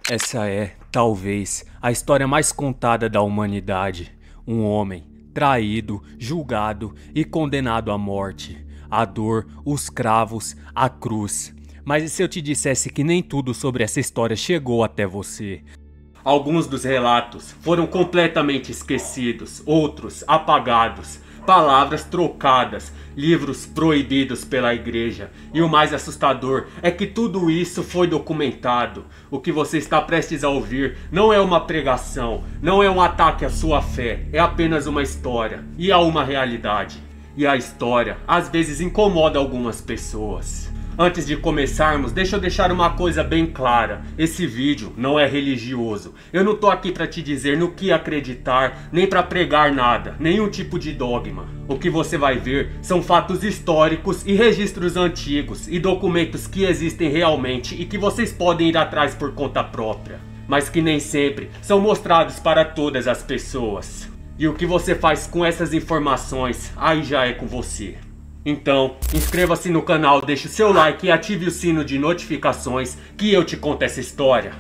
Essa é, talvez, a história mais contada da humanidade. Um homem traído, julgado e condenado à morte. A dor, os cravos, a cruz. Mas e se eu te dissesse que nem tudo sobre essa história chegou até você? Alguns dos relatos foram completamente esquecidos, outros apagados. Palavras trocadas, livros proibidos pela igreja. E o mais assustador é que tudo isso foi documentado. O que você está prestes a ouvir não é uma pregação, não é um ataque à sua fé, é apenas uma história e há uma realidade. E a história às vezes incomoda algumas pessoas. Antes de começarmos, deixa eu deixar uma coisa bem clara. Esse vídeo não é religioso. Eu não tô aqui para te dizer no que acreditar, nem para pregar nada, nenhum tipo de dogma. O que você vai ver são fatos históricos e registros antigos e documentos que existem realmente e que vocês podem ir atrás por conta própria, mas que nem sempre são mostrados para todas as pessoas. E o que você faz com essas informações, aí já é com você. Então, inscreva-se no canal, deixe o seu like e ative o sino de notificações que eu te conto essa história.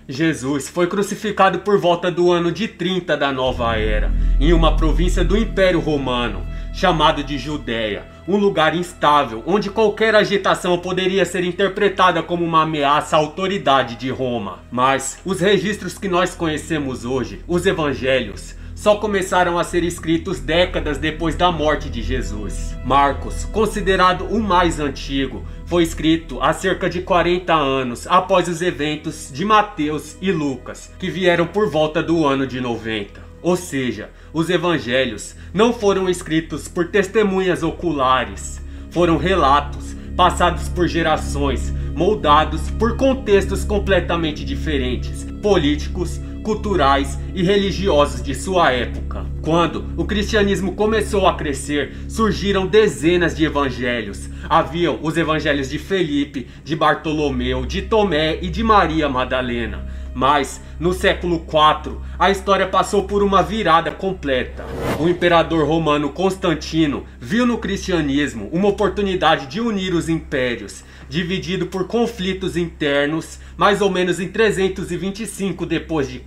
Jesus foi crucificado por volta do ano de 30 da Nova Era, em uma província do Império Romano, chamado de Judéia, um lugar instável, onde qualquer agitação poderia ser interpretada como uma ameaça à autoridade de Roma. Mas os registros que nós conhecemos hoje, os evangelhos, só começaram a ser escritos décadas depois da morte de Jesus. Marcos, considerado o mais antigo, foi escrito há cerca de 40 anos após os eventos de Mateus e Lucas, que vieram por volta do ano de 90. Ou seja, os evangelhos não foram escritos por testemunhas oculares, foram relatos passados por gerações, moldados por contextos completamente diferentes, políticos, culturais e religiosos de sua época. Quando o cristianismo começou a crescer, surgiram dezenas de evangelhos. Haviam os evangelhos de Felipe, de Bartolomeu, de Tomé e de Maria Madalena. Mas, no século IV, a história passou por uma virada completa. O imperador romano Constantino viu no cristianismo uma oportunidade de unir os impérios, dividido por conflitos internos, mais ou menos em 325 d.C.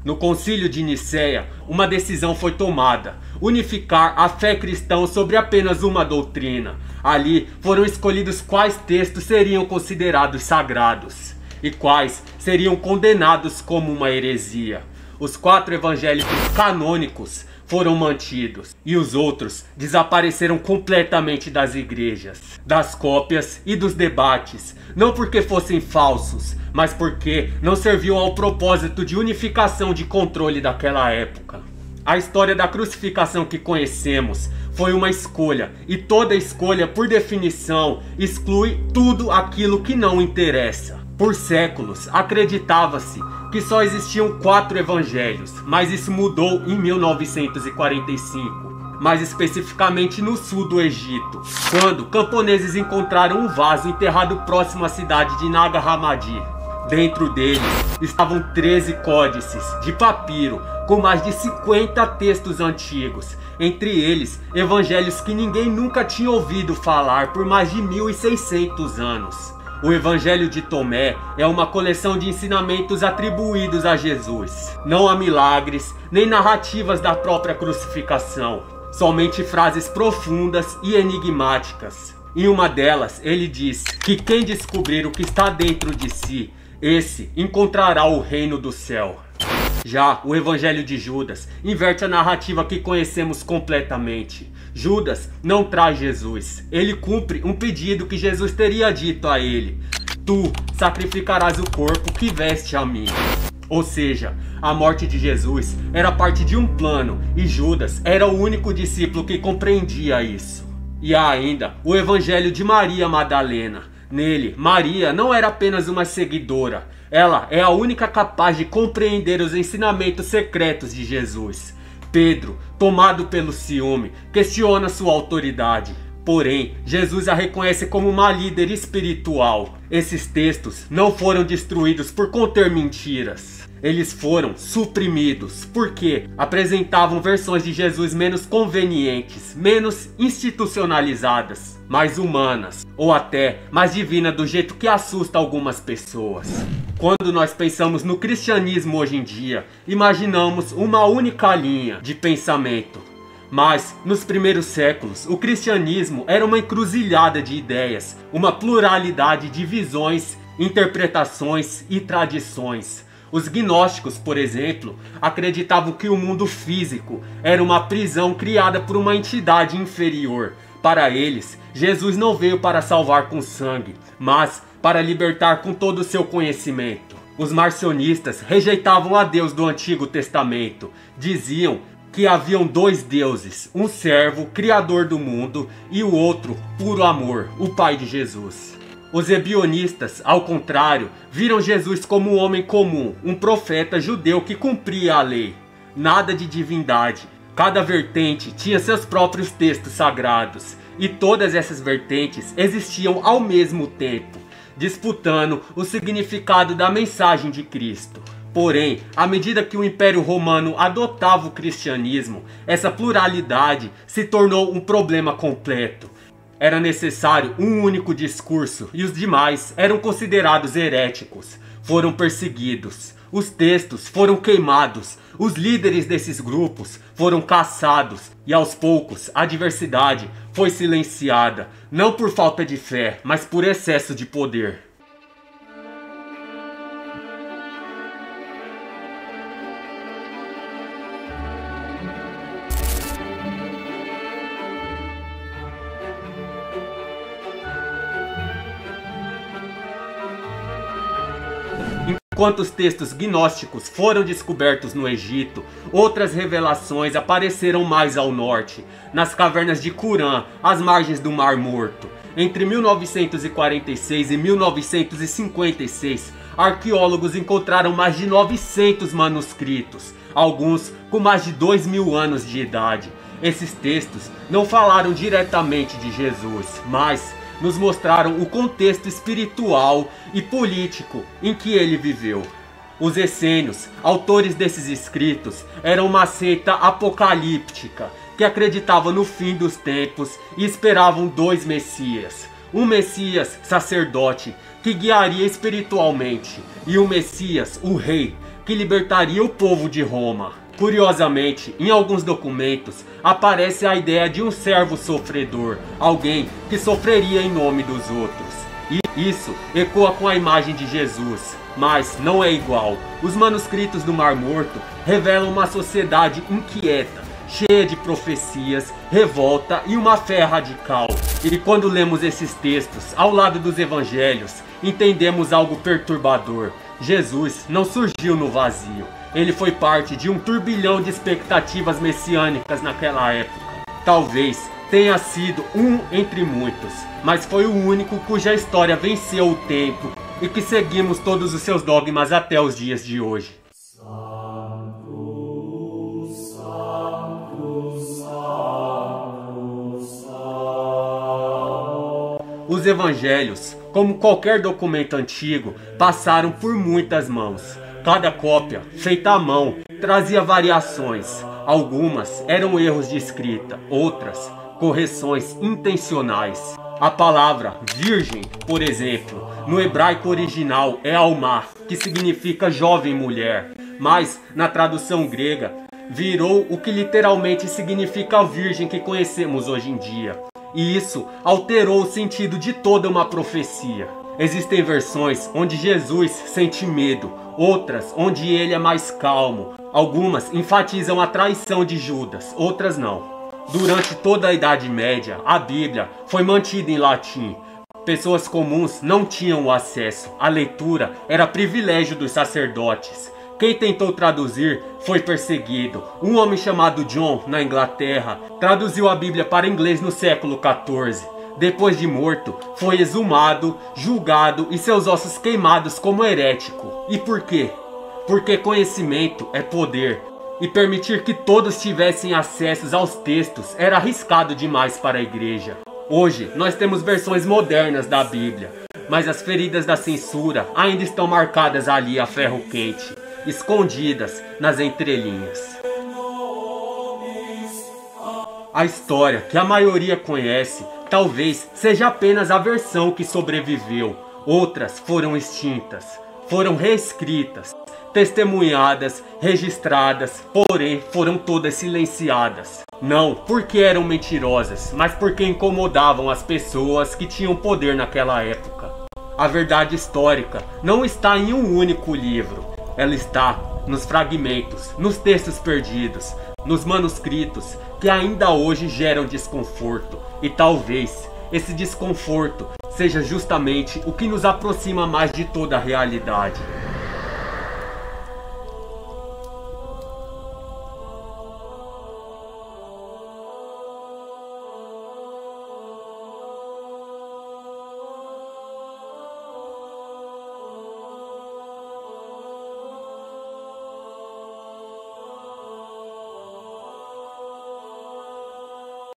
No Concílio de Nicéia, uma decisão foi tomada: unificar a fé cristã sobre apenas uma doutrina. Ali foram escolhidos quais textos seriam considerados sagrados e quais seriam condenados como uma heresia. Os 4 evangélicos canônicos foram mantidos e os outros desapareceram completamente das igrejas, das cópias e dos debates, não porque fossem falsos, mas porque não serviam ao propósito de unificação de controle daquela época. A história da crucificação que conhecemos foi uma escolha, e toda escolha, por definição, exclui tudo aquilo que não interessa. Por séculos, acreditava-se que só existiam 4 evangelhos, mas isso mudou em 1945, mais especificamente no sul do Egito, quando camponeses encontraram um vaso enterrado próximo à cidade de Nag Hammadi. Dentro dele estavam 13 códices de papiro com mais de 50 textos antigos, entre eles evangelhos que ninguém nunca tinha ouvido falar por mais de 1600 anos. O Evangelho de Tomé é uma coleção de ensinamentos atribuídos a Jesus. Não há milagres, nem narrativas da própria crucificação. Somente frases profundas e enigmáticas. Em uma delas, ele diz que quem descobrir o que está dentro de si, esse encontrará o reino do céu. Já o Evangelho de Judas inverte a narrativa que conhecemos completamente. Judas não traz Jesus, ele cumpre um pedido que Jesus teria dito a ele: tu sacrificarás o corpo que veste a mim. Ou seja, a morte de Jesus era parte de um plano e Judas era o único discípulo que compreendia isso. E há ainda o Evangelho de Maria Madalena. Nele, Maria não era apenas uma seguidora, Ela é a única capaz de compreender os ensinamentos secretos de Jesus. Pedro, tomado pelo ciúme, questiona sua autoridade. Porém, Jesus a reconhece como uma líder espiritual. Esses textos não foram destruídos por conter mentiras. Eles foram suprimidos porque apresentavam versões de Jesus menos convenientes, menos institucionalizadas, mais humanas ou até mais divina, do jeito que assusta algumas pessoas. Quando nós pensamos no cristianismo hoje em dia, imaginamos uma única linha de pensamento. Mas, nos primeiros séculos, o cristianismo era uma encruzilhada de ideias, uma pluralidade de visões, interpretações e tradições. Os gnósticos, por exemplo, acreditavam que o mundo físico era uma prisão criada por uma entidade inferior. Para eles, Jesus não veio para salvar com sangue, mas para libertar com todo o seu conhecimento. Os marcionistas rejeitavam a Deus do Antigo Testamento. Diziam que haviam dois deuses, um servo, criador do mundo, e o outro, puro amor, o Pai de Jesus. Os ebionistas, ao contrário, viram Jesus como um homem comum, um profeta judeu que cumpria a lei. Nada de divindade. Cada vertente tinha seus próprios textos sagrados, e todas essas vertentes existiam ao mesmo tempo, disputando o significado da mensagem de Cristo. Porém, à medida que o Império Romano adotava o cristianismo, essa pluralidade se tornou um problema completo. Era necessário um único discurso e os demais eram considerados heréticos. Foram perseguidos, os textos foram queimados, os líderes desses grupos foram caçados e aos poucos a diversidade foi silenciada, não por falta de fé, mas por excesso de poder. Enquanto os textos gnósticos foram descobertos no Egito, outras revelações apareceram mais ao norte, nas cavernas de Qumran, às margens do Mar Morto. Entre 1946 e 1956, arqueólogos encontraram mais de 900 manuscritos, alguns com mais de 2.000 anos de idade. Esses textos não falaram diretamente de Jesus, mas nos mostraram o contexto espiritual e político em que ele viveu. Os essênios, autores desses escritos, eram uma seita apocalíptica que acreditava no fim dos tempos e esperavam dois messias. Um messias sacerdote que guiaria espiritualmente e um messias, o rei, que libertaria o povo de Roma. Curiosamente, em alguns documentos, aparece a ideia de um servo sofredor, alguém que sofreria em nome dos outros. E isso ecoa com a imagem de Jesus, mas não é igual. Os manuscritos do Mar Morto revelam uma sociedade inquieta, cheia de profecias, revolta e uma fé radical. E quando lemos esses textos ao lado dos evangelhos, entendemos algo perturbador. Jesus não surgiu no vazio. Ele foi parte de um turbilhão de expectativas messiânicas naquela época. Talvez tenha sido um entre muitos, mas foi o único cuja história venceu o tempo e que seguimos todos os seus dogmas até os dias de hoje. Os evangelhos, como qualquer documento antigo, passaram por muitas mãos. Cada cópia, feita à mão, trazia variações. Algumas eram erros de escrita, outras correções intencionais. A palavra virgem, por exemplo, no hebraico original é alma, que significa jovem mulher, mas na tradução grega virou o que literalmente significa a virgem que conhecemos hoje em dia. E isso alterou o sentido de toda uma profecia. Existem versões onde Jesus sente medo, outras onde ele é mais calmo. Algumas enfatizam a traição de Judas, outras não. Durante toda a Idade Média, a Bíblia foi mantida em latim. Pessoas comuns não tinham o acesso. A leitura era privilégio dos sacerdotes. Quem tentou traduzir foi perseguido. Um homem chamado John, na Inglaterra, traduziu a Bíblia para inglês no século XIV. Depois de morto, foi exumado, julgado e seus ossos queimados como herético. E por quê? Porque conhecimento é poder, e permitir que todos tivessem acesso aos textos era arriscado demais para a igreja. Hoje, nós temos versões modernas da Bíblia, mas as feridas da censura ainda estão marcadas ali a ferro quente, escondidas nas entrelinhas. A história que a maioria conhece talvez seja apenas a versão que sobreviveu. Outras foram extintas, foram reescritas, testemunhadas, registradas, porém foram todas silenciadas. Não porque eram mentirosas, mas porque incomodavam as pessoas que tinham poder naquela época. A verdade histórica não está em um único livro. Ela está nos fragmentos, nos textos perdidos, nos manuscritos que ainda hoje geram desconforto. E talvez esse desconforto seja justamente o que nos aproxima mais de toda a realidade.